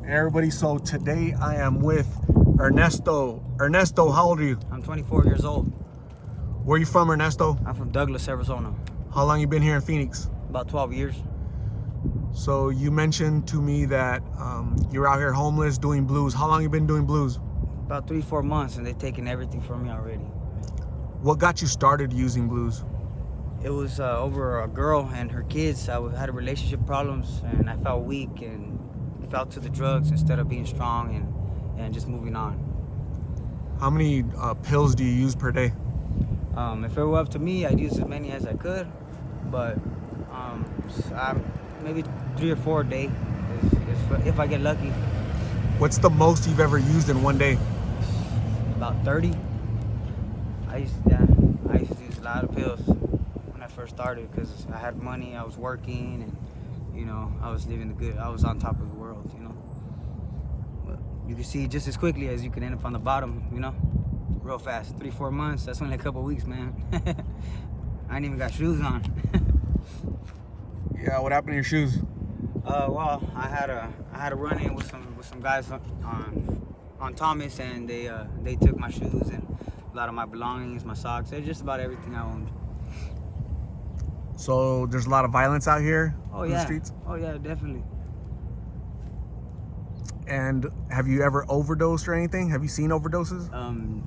Everybody, so today I am with Ernesto. Ernesto, how old are you? I'm 24 years old. Where are you from, Ernesto? I'm from Douglas, Arizona. How long you been here in Phoenix? About 12 years. So you mentioned to me that you're out here homeless doing blues. How long you been doing blues? About 3-4 months, and they've taken everything from me already. What got you started using blues? It was over a girl and her kids. I had relationship problems, and I felt weak and fell to the drugs instead of being strong and just moving on. How many pills do you use per day? If it were up to me, I'd use as many as I could, but maybe 3 or 4 a day if I get lucky. What's the most you've ever used in one day? About 30. I used to use a lot of pills when I first started because I had money, I was working, and I was I was on top of the world, But you can see just as quickly as you can end up on the bottom, real fast. 3-4 months, that's only a couple weeks, man. I ain't even got shoes on. Yeah, what happened to your shoes? Well, I had a run-in with some guys on Thomas, and they took my shoes and a lot of my belongings, my socks, just about everything I owned. So there's a lot of violence out here in the streets? Oh yeah, definitely. And have you ever overdosed or anything? Have you seen overdoses?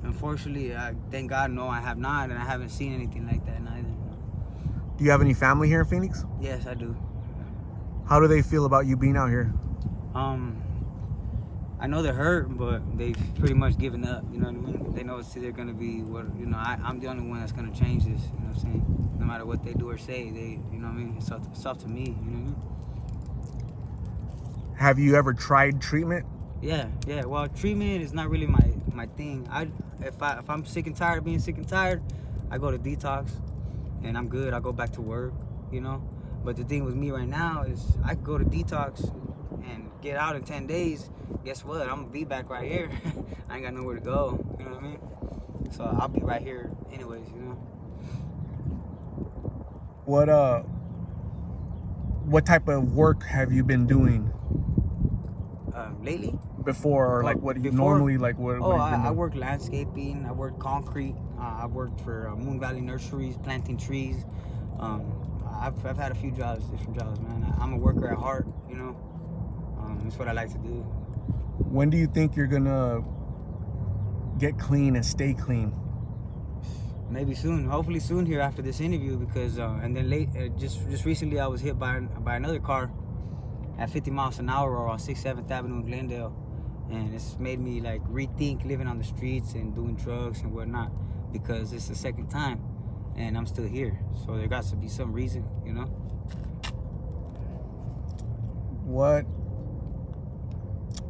Unfortunately, thank God, no, I have not, and I haven't seen anything like that neither. Do you have any family here in Phoenix? Yes, I do. How do they feel about you being out here? I know they're hurt, but they've pretty much given up, you know what I mean? They know it's either gonna be I'm the only one that's gonna change this, you know what I'm saying? No matter what they do or say, you know what I mean? It's up to me, you know what I mean? Have you ever tried treatment? Yeah. Well, treatment is not really my thing. If I'm sick and tired of being sick and tired, I go to detox, and I'm good. I go back to work, But the thing with me right now is I could go to detox and get out in 10 days. Guess what? I'm gonna be back right here. I ain't got nowhere to go. You know what I mean? So I'll be right here anyways. What type of work have you been doing? Lately? Before, like what do you normally like? What? I work landscaping. I work concrete. I've worked for Moon Valley Nurseries, planting trees. I've had a few different jobs, man. I'm a worker at heart, It's what I like to do. When do you think you're gonna get clean and stay clean? Maybe soon. Hopefully soon here after this interview, because and then just recently I was hit by another car at 50 miles an hour on 6th 7th Avenue in Glendale, and it's made me like rethink living on the streets and doing drugs and whatnot, because it's the second time and I'm still here. So there got to be some reason, What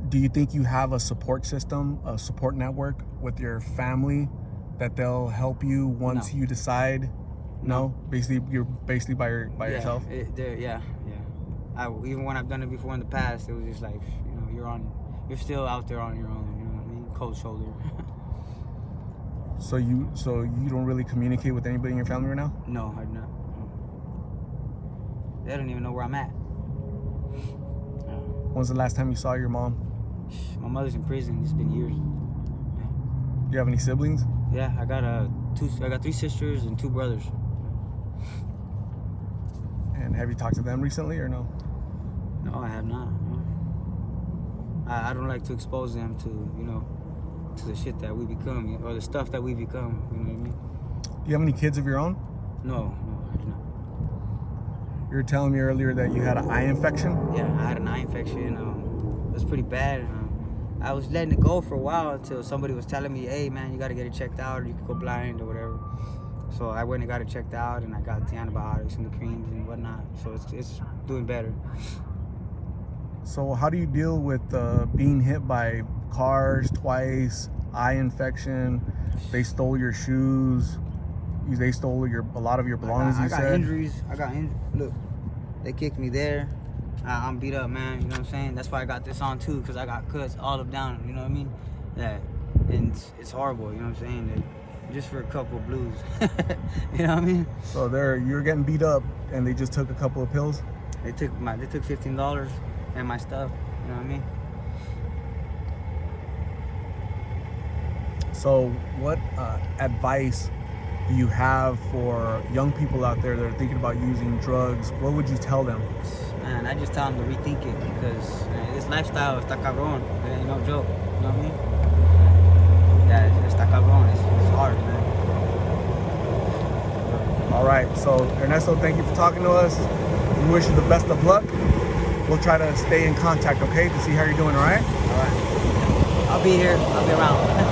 do you think you have a support system, a support network with your family that they'll help you once you decide? No? Basically, you're basically by yourself? Yeah. Even when I've done it before in the past, it was just like, you're still out there on your own, you know what I mean? Cold shoulder. So you don't really communicate with anybody in your family right now? No, I do not. They don't even know where I'm at. When's the last time you saw your mom? My mother's in prison. It's been years. Do you have any siblings? Yeah, I got 3 sisters and 2 brothers. And have you talked to them recently or no? No, I have not. No. I don't like to expose them to the shit that we become, or the stuff that we become. You know what I mean? Do you have any kids of your own? No, I do not. You were telling me earlier that you had an eye infection? Yeah, I had an eye infection. It was pretty bad. I was letting it go for a while until somebody was telling me, hey man, you gotta get it checked out or you could go blind or whatever. So I went and got it checked out, and I got the antibiotics and the creams and whatnot. So it's doing better. So how do you deal with being hit by cars twice, eye infection? They stole your shoes. They stole a lot of your belongings. I got injuries. Look, they kicked me there. I'm beat up, man. You know what I'm saying? That's why I got this on too, because I got cuts all up down. You know what I mean? And it's horrible. You know what I'm saying? Just for a couple of blues. You know what I mean? So you're getting beat up, and they just took a couple of pills. They took $15 and my stuff. You know what I mean? So what advice do you have for young people out there that are thinking about using drugs? What would you tell them? Man, I just tell them to rethink it because this lifestyle está cabrón. It ain't no joke. You know what I mean? Yeah, it's está cabrón. It's hard, man. All right. So Ernesto, thank you for talking to us. We wish you the best of luck. We'll try to stay in contact, okay, to see how you're doing. All right. All right. I'll be here. I'll be around.